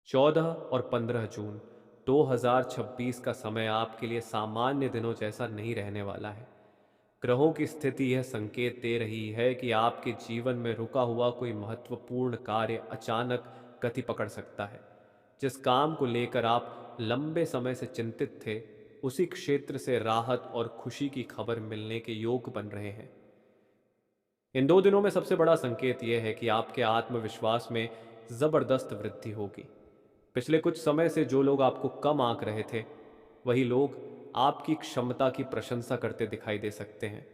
14 और 15 जून 2026 का समय आपके लिए सामान्य दिनों जैसा नहीं रहने वाला है। ग्रहों की स्थिति यह संकेत दे रही है कि आपके जीवन में रुका हुआ कोई महत्वपूर्ण कार्य अचानक गति पकड़ सकता है। जिस काम को लेकर आप लंबे समय से चिंतित थे, उसी क्षेत्र से राहत और खुशी की खबर मिलने के योग बन रहे हैं। इन 2 दिनों में सबसे बड़ा संकेत यह है कि आपके आत्मविश्वास में जबरदस्त वृद्धि होगी। पिछले कुछ समय से जो लोग आपको कम आंक रहे थे, वही लोग आपकी क्षमता की प्रशंसा करते दिखाई दे सकते हैं।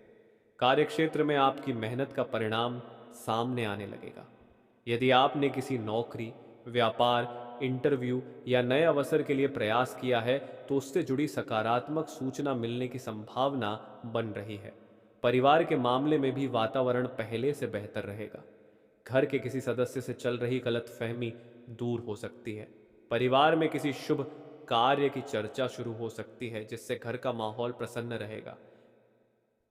कार्यक्षेत्र में आपकी मेहनत का परिणाम सामने आने लगेगा। यदि आपने किसी नौकरी, व्यापार, इंटरव्यू या नए अवसर के लिए प्रयास किया है, तो उससे जुड़ी सकारात्मक सूचना मिलने की संभावना बन रही है। परिवार के मामले में भी वातावरण पहले से बेहतर रहेगा। घर के किसी सदस्य से चल रही गलतफहमी दूर हो सकती है। परिवार में किसी शुभ कार्य की चर्चा शुरू हो सकती है, जिससे घर का माहौल प्रसन्न रहेगा।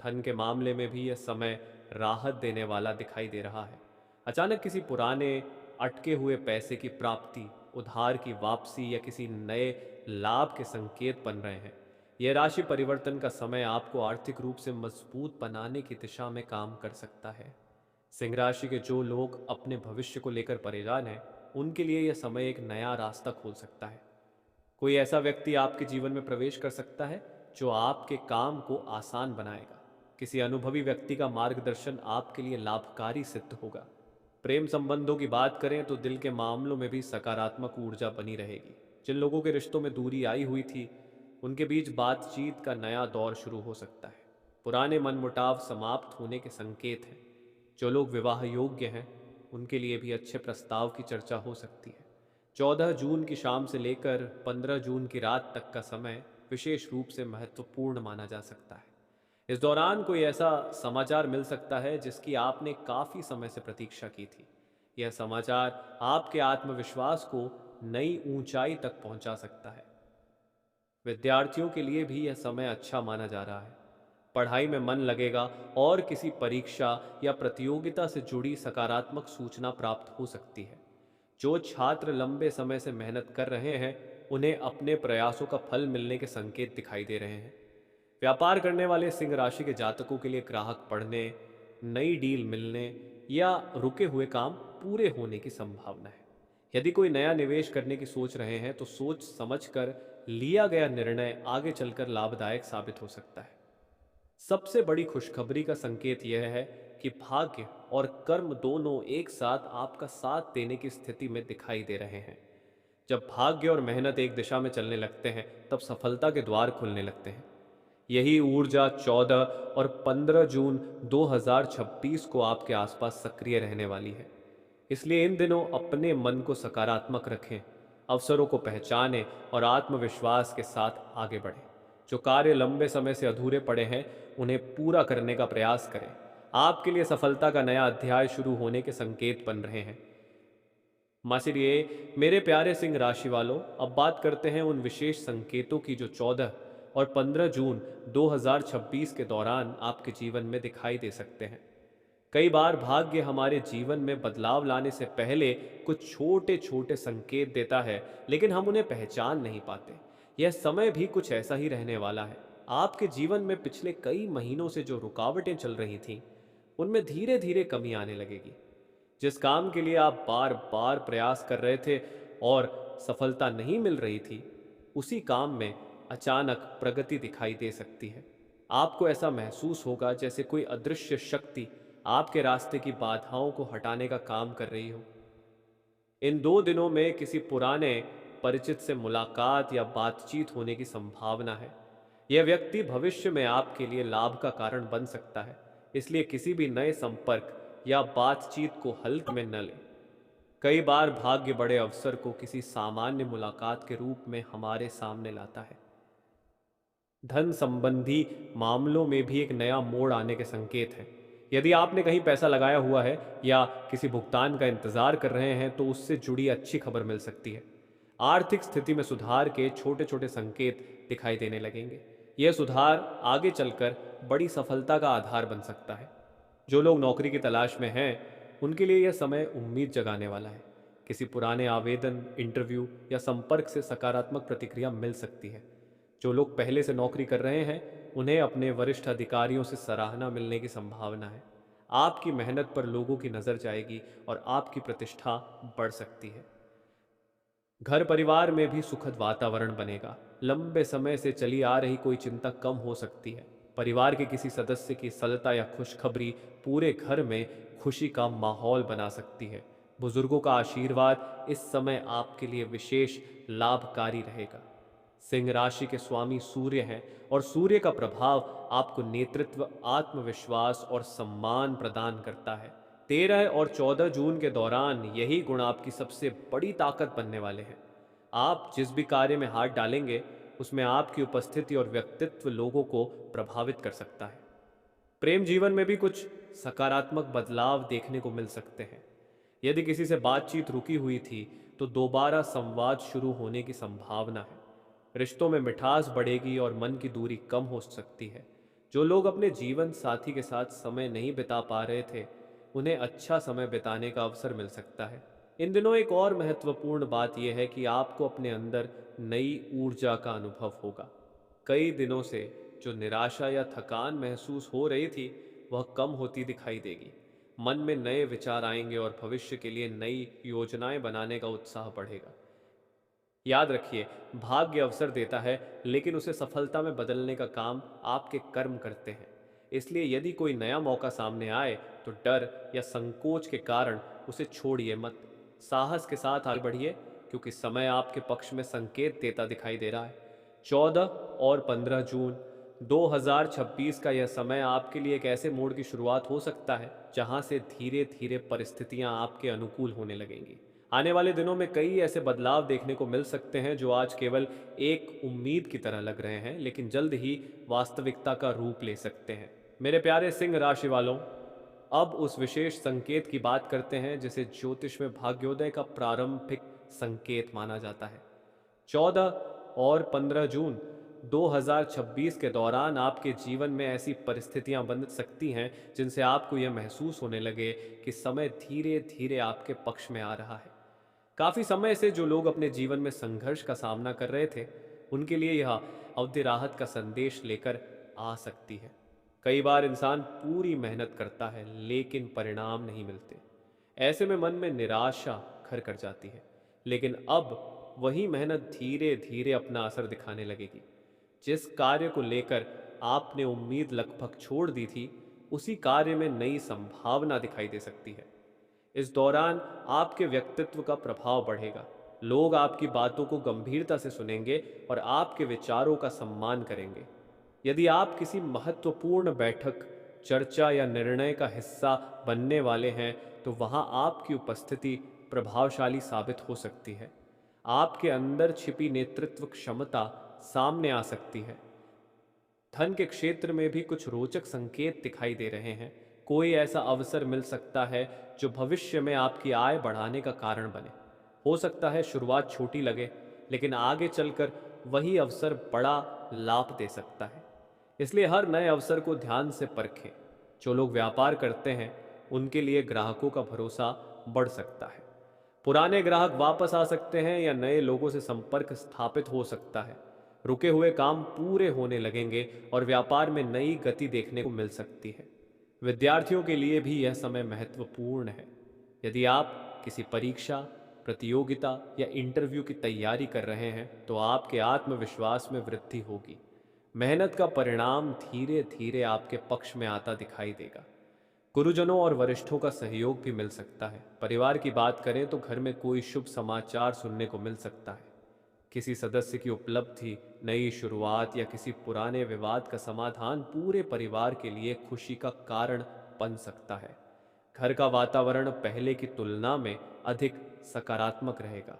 धन के मामले में भी यह समय राहत देने वाला दिखाई दे रहा है। अचानक किसी पुराने अटके हुए पैसे की प्राप्ति, उधार की वापसी या किसी नए लाभ के संकेत बन रहे हैं। यह राशि परिवर्तन का समय आपको आर्थिक रूप से मजबूत बनाने की दिशा में काम कर सकता है। सिंह राशि के जो लोग अपने भविष्य को लेकर परेशान हैं, उनके लिए यह समय एक नया रास्ता खोल सकता है। कोई ऐसा व्यक्ति आपके जीवन में प्रवेश कर सकता है जो आपके काम को आसान बनाएगा। किसी अनुभवी व्यक्ति का मार्गदर्शन आपके लिए लाभकारी सिद्ध होगा। प्रेम संबंधों की बात करें तो दिल के मामलों में भी सकारात्मक ऊर्जा बनी रहेगी। जिन लोगों के रिश्तों में दूरी आई हुई थी, उनके बीच बातचीत का नया दौर शुरू हो सकता है। पुराने मनमुटाव समाप्त होने के संकेत हैं। जो लोग विवाह योग्य हैं, उनके लिए भी अच्छे प्रस्ताव की चर्चा हो सकती है। 14 जून की शाम से लेकर 15 जून की रात तक का समय विशेष रूप से महत्वपूर्ण माना जा सकता है। इस दौरान कोई ऐसा समाचार मिल सकता है जिसकी आपने काफी समय से प्रतीक्षा की थी। यह समाचार आपके आत्मविश्वास को नई ऊंचाई तक पहुंचा सकता है। विद्यार्थियों के लिए भी यह समय अच्छा माना जा रहा है। पढ़ाई में मन लगेगा और किसी परीक्षा या प्रतियोगिता से जुड़ी सकारात्मक सूचना प्राप्त हो सकती है। जो छात्र लंबे समय से मेहनत कर रहे हैं, उन्हें अपने प्रयासों का फल मिलने के संकेत दिखाई दे रहे हैं। व्यापार करने वाले सिंह राशि के जातकों के लिए ग्राहक बढ़ने, नई डील मिलने या रुके हुए काम पूरे होने की संभावना है। यदि कोई नया निवेश करने की सोच रहे हैं, तो सोच समझकर लिया गया निर्णय आगे चलकर लाभदायक साबित हो सकता है। सबसे बड़ी खुशखबरी का संकेत यह है कि भाग्य और कर्म दोनों एक साथ आपका साथ देने की स्थिति में दिखाई दे रहे हैं। जब भाग्य और मेहनत एक दिशा में चलने लगते हैं, तब सफलता के द्वार खुलने लगते हैं। यही ऊर्जा 14 और 15 जून 2026 को आपके आसपास सक्रिय रहने वाली है। इसलिए इन दिनों अपने मन को सकारात्मक रखें, अवसरों को पहचानें और आत्मविश्वास के साथ आगे बढ़ें। जो कार्य लंबे समय से अधूरे पड़े हैं, उन्हें पूरा करने का प्रयास करें। आपके लिए सफलता का नया अध्याय शुरू होने के संकेत बन रहे हैं। मासिरिये, मेरे प्यारे सिंह राशि वालों, अब बात करते हैं उन विशेष संकेतों की जो 14 और 15 जून 2026 के दौरान आपके जीवन में दिखाई दे सकते हैं। कई बार भाग्य हमारे जीवन में बदलाव लाने से पहले कुछ छोटे छोटे संकेत देता है, लेकिन हम उन्हें पहचान नहीं पाते। यह समय भी कुछ ऐसा ही रहने वाला है। आपके जीवन में पिछले कई महीनों से जो रुकावटें चल रही थीं, उनमें धीरे धीरे कमी आने लगेगी। जिस काम के लिए आप बार बार प्रयास कर रहे थे और सफलता नहीं मिल रही थी, उसी काम में अचानक प्रगति दिखाई दे सकती है। आपको ऐसा महसूस होगा जैसे कोई अदृश्य शक्ति आपके रास्ते की बाधाओं को हटाने का काम कर रही हो। इन 2 दिनों में किसी पुराने परिचित से मुलाकात या बातचीत होने की संभावना है। यह व्यक्ति भविष्य में आपके लिए लाभ का कारण बन सकता है। इसलिए किसी भी नए संपर्क या बातचीत को हल्के में न लें। कई बार भाग्य बड़े अवसर को किसी सामान्य मुलाकात के रूप में हमारे सामने लाता है। धन संबंधी मामलों में भी एक नया मोड़ आने के संकेत हैं। यदि आपने कहीं पैसा लगाया हुआ है या किसी भुगतान का इंतजार कर रहे हैं, तो उससे जुड़ी अच्छी खबर मिल सकती है। आर्थिक स्थिति में सुधार के छोटे छोटे संकेत दिखाई देने लगेंगे। यह सुधार आगे चलकर बड़ी सफलता का आधार बन सकता है। जो लोग नौकरी की तलाश में हैं, उनके लिए यह समय उम्मीद जगाने वाला है। किसी पुराने आवेदन, इंटरव्यू या संपर्क से सकारात्मक प्रतिक्रिया मिल सकती है। जो लोग पहले से नौकरी कर रहे हैं, उन्हें अपने वरिष्ठ अधिकारियों से सराहना मिलने की संभावना है। आपकी मेहनत पर लोगों की नज़र जाएगी और आपकी प्रतिष्ठा बढ़ सकती है। घर परिवार में भी सुखद वातावरण बनेगा। लंबे समय से चली आ रही कोई चिंता कम हो सकती है। परिवार के किसी सदस्य की सदता या खुशखबरी पूरे घर में खुशी का माहौल बना सकती है। बुजुर्गों का आशीर्वाद इस समय आपके लिए विशेष लाभकारी रहेगा। सिंह राशि के स्वामी सूर्य हैं और सूर्य का प्रभाव आपको नेतृत्व, आत्मविश्वास और सम्मान प्रदान करता है। 13 और 14 जून के दौरान यही गुण आपकी सबसे बड़ी ताकत बनने वाले हैं। आप जिस भी कार्य में हाथ डालेंगे, उसमें आपकी उपस्थिति और व्यक्तित्व लोगों को प्रभावित कर सकता है। प्रेम जीवन में भी कुछ सकारात्मक बदलाव देखने को मिल सकते हैं। यदि किसी से बातचीत रुकी हुई थी, तो दोबारा संवाद शुरू होने की संभावना है। रिश्तों में मिठास बढ़ेगी और मन की दूरी कम हो सकती है। जो लोग अपने जीवन साथी के साथ समय नहीं बिता पा रहे थे, उन्हें अच्छा समय बिताने का अवसर मिल सकता है। इन दिनों एक और महत्वपूर्ण बात यह है कि आपको अपने अंदर नई ऊर्जा का अनुभव होगा। कई दिनों से जो निराशा या थकान महसूस हो रही थी, वह कम होती दिखाई देगी। मन में नए विचार आएंगे और भविष्य के लिए नई योजनाएं बनाने का उत्साह बढ़ेगा। याद रखिए, भाग्य अवसर देता है, लेकिन उसे सफलता में बदलने का काम आपके कर्म करते हैं। इसलिए यदि कोई नया मौका सामने आए, तो डर या संकोच के कारण उसे छोड़िए मत। साहस के साथ आगे बढ़िए, क्योंकि समय आपके पक्ष में संकेत देता दिखाई दे रहा है। 14 और 15 जून 2026 का यह समय आपके लिए एक ऐसे मोड़ की शुरुआत हो सकता है, जहां से धीरे धीरे परिस्थितियां आपके अनुकूल होने लगेंगी। आने वाले दिनों में कई ऐसे बदलाव देखने को मिल सकते हैं जो आज केवल एक उम्मीद की तरह लग रहे हैं, लेकिन जल्द ही वास्तविकता का रूप ले सकते हैं। मेरे प्यारे सिंह राशि वालों, अब उस विशेष संकेत की बात करते हैं जिसे ज्योतिष में भाग्योदय का प्रारंभिक संकेत माना जाता है। 14 और 15 जून 2026 के दौरान आपके जीवन में ऐसी परिस्थितियां बन सकती हैं जिनसे आपको यह महसूस होने लगे कि समय धीरे धीरे आपके पक्ष में आ रहा है। काफी समय से जो लोग अपने जीवन में संघर्ष का सामना कर रहे थे, उनके लिए यह अवधि राहत का संदेश लेकर आ सकती है। कई बार इंसान पूरी मेहनत करता है, लेकिन परिणाम नहीं मिलते। ऐसे में मन में निराशा घर कर जाती है, लेकिन अब वही मेहनत धीरे धीरे अपना असर दिखाने लगेगी। जिस कार्य को लेकर आपने उम्मीद लगभग छोड़ दी थी, उसी कार्य में नई संभावना दिखाई दे सकती है। इस दौरान आपके व्यक्तित्व का प्रभाव बढ़ेगा। लोग आपकी बातों को गंभीरता से सुनेंगे और आपके विचारों का सम्मान करेंगे। यदि आप किसी महत्वपूर्ण बैठक, चर्चा या निर्णय का हिस्सा बनने वाले हैं, तो वहां आपकी उपस्थिति प्रभावशाली साबित हो सकती है। आपके अंदर छिपी नेतृत्व क्षमता सामने आ सकती है। धन के क्षेत्र में भी कुछ रोचक संकेत दिखाई दे रहे हैं। कोई ऐसा अवसर मिल सकता है जो भविष्य में आपकी आय बढ़ाने का कारण बने। हो सकता है शुरुआत छोटी लगे, लेकिन आगे चलकर वही अवसर बड़ा लाभ दे सकता है। इसलिए हर नए अवसर को ध्यान से परखें। जो लोग व्यापार करते हैं, उनके लिए ग्राहकों का भरोसा बढ़ सकता है। पुराने ग्राहक वापस आ सकते हैं या नए लोगों से संपर्क स्थापित हो सकता है। रुके हुए काम पूरे होने लगेंगे और व्यापार में नई गति देखने को मिल सकती है। विद्यार्थियों के लिए भी यह समय महत्वपूर्ण है। यदि आप किसी परीक्षा, प्रतियोगिता या इंटरव्यू की तैयारी कर रहे हैं, तो आपके आत्मविश्वास में वृद्धि होगी। मेहनत का परिणाम धीरे धीरे आपके पक्ष में आता दिखाई देगा। गुरुजनों और वरिष्ठों का सहयोग भी मिल सकता है। परिवार की बात करें तो घर में कोई शुभ समाचार सुनने को मिल सकता है। किसी सदस्य की उपलब्धि, नई शुरुआत या किसी पुराने विवाद का समाधान पूरे परिवार के लिए खुशी का कारण बन सकता है। घर का वातावरण पहले की तुलना में अधिक सकारात्मक रहेगा।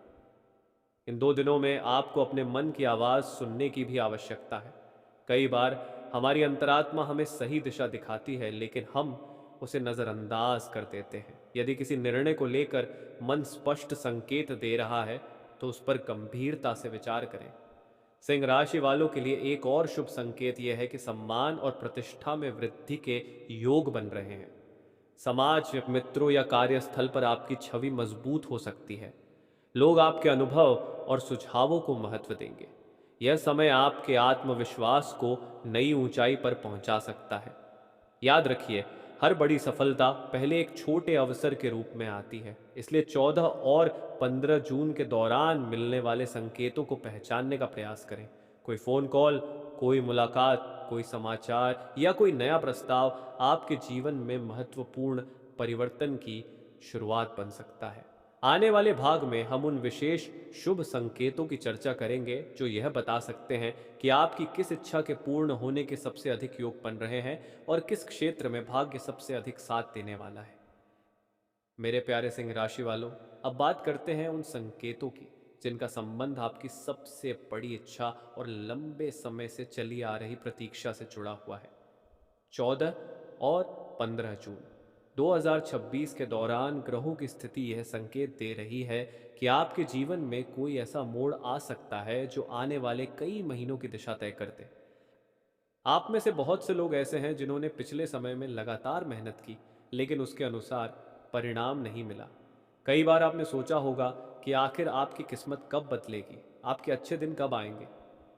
इन 2 दिनों में आपको अपने मन की आवाज़ सुनने की भी आवश्यकता है। कई बार हमारी अंतरात्मा हमें सही दिशा दिखाती है, लेकिन हम उसे नज़रअंदाज कर देते हैं। यदि किसी निर्णय को लेकर मन स्पष्ट संकेत दे रहा है, तो उस पर गंभीरता से विचार करें। सिंह राशि वालों के लिए एक और शुभ संकेत यह है कि सम्मान और प्रतिष्ठा में वृद्धि के योग बन रहे हैं। समाज, मित्रों या कार्यस्थल पर आपकी छवि मजबूत हो सकती है। लोग आपके अनुभव और सुझावों को महत्व देंगे। यह समय आपके आत्मविश्वास को नई ऊंचाई पर पहुंचा सकता है। याद रखिए, हर बड़ी सफलता पहले एक छोटे अवसर के रूप में आती है। इसलिए 14 और 15 जून के दौरान मिलने वाले संकेतों को पहचानने का प्रयास करें। कोई फ़ोन कॉल, कोई मुलाकात, कोई समाचार या कोई नया प्रस्ताव आपके जीवन में महत्वपूर्ण परिवर्तन की शुरुआत बन सकता है। आने वाले भाग में हम उन विशेष शुभ संकेतों की चर्चा करेंगे जो यह बता सकते हैं कि आपकी किस इच्छा के पूर्ण होने के सबसे अधिक योग बन रहे हैं और किस क्षेत्र में भाग्य सबसे अधिक साथ देने वाला है। मेरे प्यारे सिंह राशि वालों, अब बात करते हैं उन संकेतों की जिनका संबंध आपकी सबसे बड़ी इच्छा और लंबे समय से चली आ रही प्रतीक्षा से जुड़ा हुआ है। 14 और 15 जून 2026 के दौरान ग्रहों की स्थिति यह संकेत दे रही है कि आपके जीवन में कोई ऐसा मोड़ आ सकता है जो आने वाले कई महीनों की दिशा तय कर दे। आप में से बहुत से लोग ऐसे हैं जिन्होंने पिछले समय में लगातार मेहनत की, लेकिन उसके अनुसार परिणाम नहीं मिला। कई बार आपने सोचा होगा कि आखिर आपकी किस्मत कब बदलेगी, आपके अच्छे दिन कब आएंगे।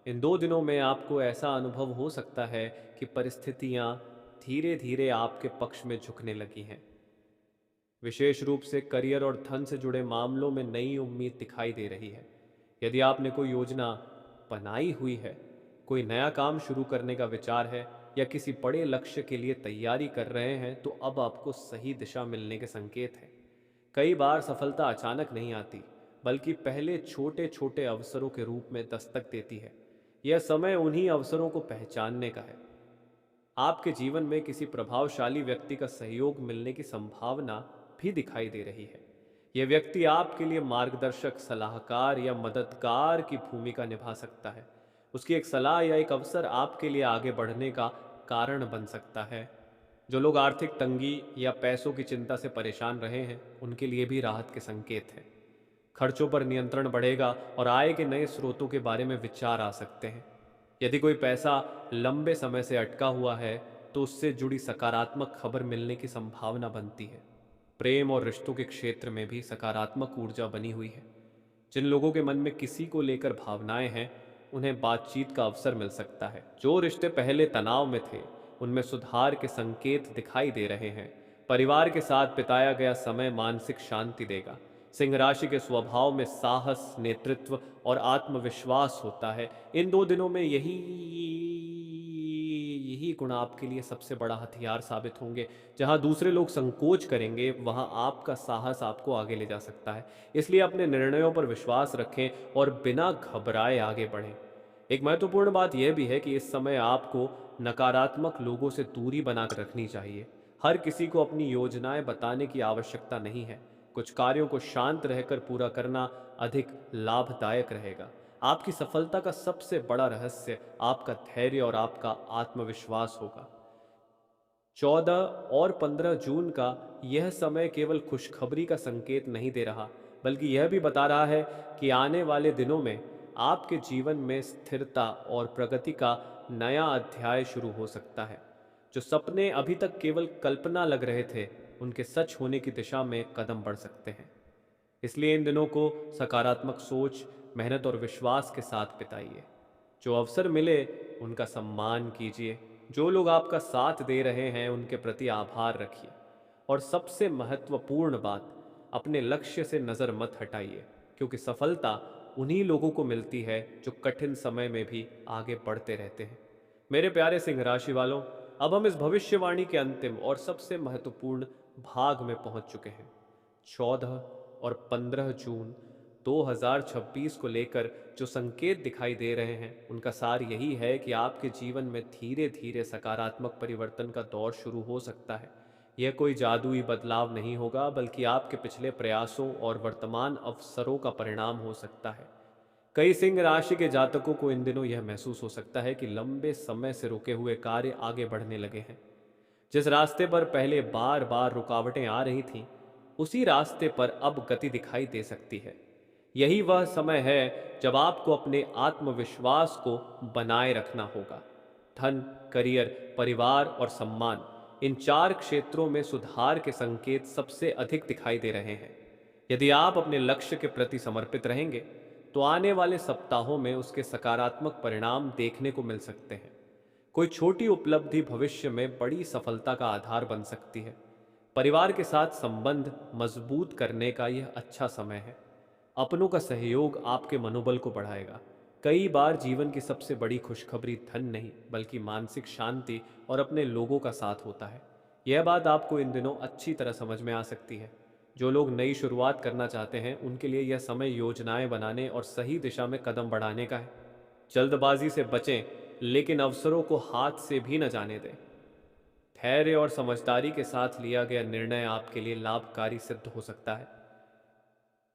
इन 2 दिनों में आपको ऐसा अनुभव हो सकता है कि परिस्थितियां धीरे धीरे आपके पक्ष में झुकने लगी हैं। विशेष रूप से करियर और धन से जुड़े मामलों में नई उम्मीद दिखाई दे रही है। यदि आपने कोई योजना बनाई हुई है, कोई नया काम शुरू करने का विचार है या किसी बड़े लक्ष्य के लिए तैयारी कर रहे हैं, तो अब आपको सही दिशा मिलने के संकेत हैं। कई बार सफलता अचानक नहीं आती, बल्कि पहले छोटे छोटे अवसरों के रूप में दस्तक देती है। यह समय उन्हीं अवसरों को पहचानने का है। आपके जीवन में किसी प्रभावशाली व्यक्ति का सहयोग मिलने की संभावना भी दिखाई दे रही है। यह व्यक्ति आपके लिए मार्गदर्शक, सलाहकार या मददगार की भूमिका निभा सकता है। उसकी एक सलाह या एक अवसर आपके लिए आगे बढ़ने का कारण बन सकता है। जो लोग आर्थिक तंगी या पैसों की चिंता से परेशान रहे हैं, उनके लिए भी राहत के संकेत हैं। खर्चों पर नियंत्रण बढ़ेगा और आय के नए स्रोतों के बारे में विचार आ सकते हैं। यदि कोई पैसा लंबे समय से अटका हुआ है, तो उससे जुड़ी सकारात्मक खबर मिलने की संभावना बनती है। प्रेम और रिश्तों के क्षेत्र में भी सकारात्मक ऊर्जा बनी हुई है। जिन लोगों के मन में किसी को लेकर भावनाएं हैं, उन्हें बातचीत का अवसर मिल सकता है। जो रिश्ते पहले तनाव में थे, उनमें सुधार के संकेत दिखाई दे रहे हैं। परिवार के साथ बिताया गया समय मानसिक शांति देगा। सिंह राशि के स्वभाव में साहस, नेतृत्व और आत्मविश्वास होता है। इन 2 दिनों में यही यही गुण आपके लिए सबसे बड़ा हथियार साबित होंगे। जहां दूसरे लोग संकोच करेंगे, वहां आपका साहस आपको आगे ले जा सकता है। इसलिए अपने निर्णयों पर विश्वास रखें और बिना घबराए आगे बढ़ें। एक महत्वपूर्ण बात यह भी है कि इस समय आपको नकारात्मक लोगों से दूरी बनाकर रखनी चाहिए। हर किसी को अपनी योजनाएं बताने की आवश्यकता नहीं है। कुछ कार्यों को शांत रहकर पूरा करना अधिक लाभदायक रहेगा। आपकी सफलता का सबसे बड़ा रहस्य आपका धैर्य और आपका आत्मविश्वास होगा। 14 और 15 जून का यह समय केवल खुशखबरी का संकेत नहीं दे रहा, बल्कि यह भी बता रहा है कि आने वाले दिनों में आपके जीवन में स्थिरता और प्रगति का नया अध्याय शुरू हो सकता है। जो सपने अभी तक केवल कल्पना लग रहे थे, उनके सच होने की दिशा में कदम बढ़ सकते हैं। इसलिए इन दिनों को सकारात्मक सोच, मेहनत और विश्वास के साथ बिताइए। जो अवसर मिले, उनका सम्मान कीजिए। जो लोग आपका साथ दे रहे हैं, उनके प्रति आभार रखिए। और सबसे महत्वपूर्ण बात, अपने लक्ष्य से नज़र मत हटाइए, क्योंकि सफलता उन्हीं लोगों को मिलती है जो कठिन समय में भी आगे बढ़ते रहते हैं। मेरे प्यारे सिंह राशि वालों, अब हम इस भविष्यवाणी के अंतिम और सबसे महत्वपूर्ण भाग में पहुंच चुके हैं। 14 और 15 जून 2026 को लेकर जो संकेत दिखाई दे रहे हैं, उनका सार यही है कि आपके जीवन में धीरे धीरे सकारात्मक परिवर्तन का दौर शुरू हो सकता है। यह कोई जादुई बदलाव नहीं होगा, बल्कि आपके पिछले प्रयासों और वर्तमान अवसरों का परिणाम हो सकता है। कई सिंह राशि के जातकों को इन दिनों यह महसूस हो सकता है कि लंबे समय से रुके हुए कार्य आगे बढ़ने लगे हैं। जिस रास्ते पर पहले बार बार रुकावटें आ रही थीं, उसी रास्ते पर अब गति दिखाई दे सकती है। यही वह समय है जब आपको अपने आत्मविश्वास को बनाए रखना होगा। धन, करियर, परिवार और सम्मान, इन 4 क्षेत्रों में सुधार के संकेत सबसे अधिक दिखाई दे रहे हैं। यदि आप अपने लक्ष्य के प्रति समर्पित रहेंगे तो आने वाले सप्ताहों में उसके सकारात्मक परिणाम देखने को मिल सकते हैं। कोई छोटी उपलब्धि भविष्य में बड़ी सफलता का आधार बन सकती है। परिवार के साथ संबंध मजबूत करने का यह अच्छा समय है। अपनों का सहयोग आपके मनोबल को बढ़ाएगा। कई बार जीवन की सबसे बड़ी खुशखबरी धन नहीं बल्कि मानसिक शांति और अपने लोगों का साथ होता है। यह बात आपको इन दिनों अच्छी तरह समझ में आ सकती है। जो लोग नई शुरुआत करना चाहते हैं उनके लिए यह समय योजनाएं बनाने और सही दिशा में कदम बढ़ाने का है। जल्दबाजी से बचें, लेकिन अवसरों को हाथ से भी न जाने दें। धैर्य और समझदारी के साथ लिया गया निर्णय आपके लिए लाभकारी सिद्ध हो सकता है।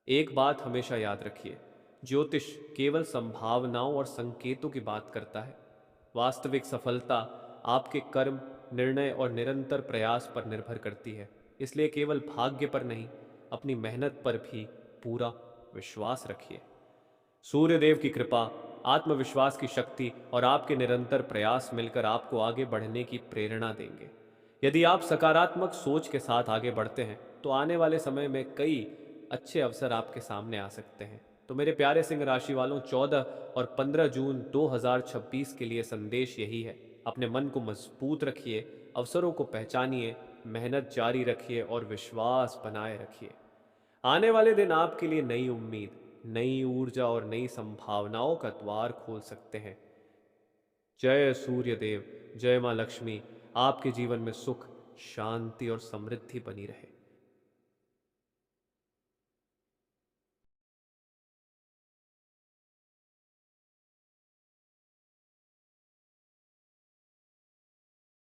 एक बात हमेशा याद रखिए, ज्योतिष केवल संभावनाओं और संकेतों की बात करता है। वास्तविक सफलता आपके कर्म, निर्णय और निरंतर प्रयास पर निर्भर करती है। इसलिए केवल भाग्य पर नहीं, अपनी मेहनत पर भी पूरा विश्वास रखिए। सूर्यदेव की कृपा, आत्मविश्वास की शक्ति और आपके निरंतर प्रयास मिलकर आपको आगे बढ़ने की प्रेरणा देंगे। यदि आप सकारात्मक सोच के साथ आगे बढ़ते हैं तो आने वाले समय में कई अच्छे अवसर आपके सामने आ सकते हैं। तो मेरे प्यारे सिंह राशि वालों, 14 और 15 जून 2026 के लिए संदेश यही है। अपने मन को मजबूत रखिए, अवसरों को पहचानिए, मेहनत जारी रखिए और विश्वास बनाए रखिए। आने वाले दिन आपके लिए नई उम्मीद, नई ऊर्जा और नई संभावनाओं का द्वार खोल सकते हैं। जय सूर्यदेव, जय मां लक्ष्मी। आपके जीवन में सुख, शांति और समृद्धि बनी रहे।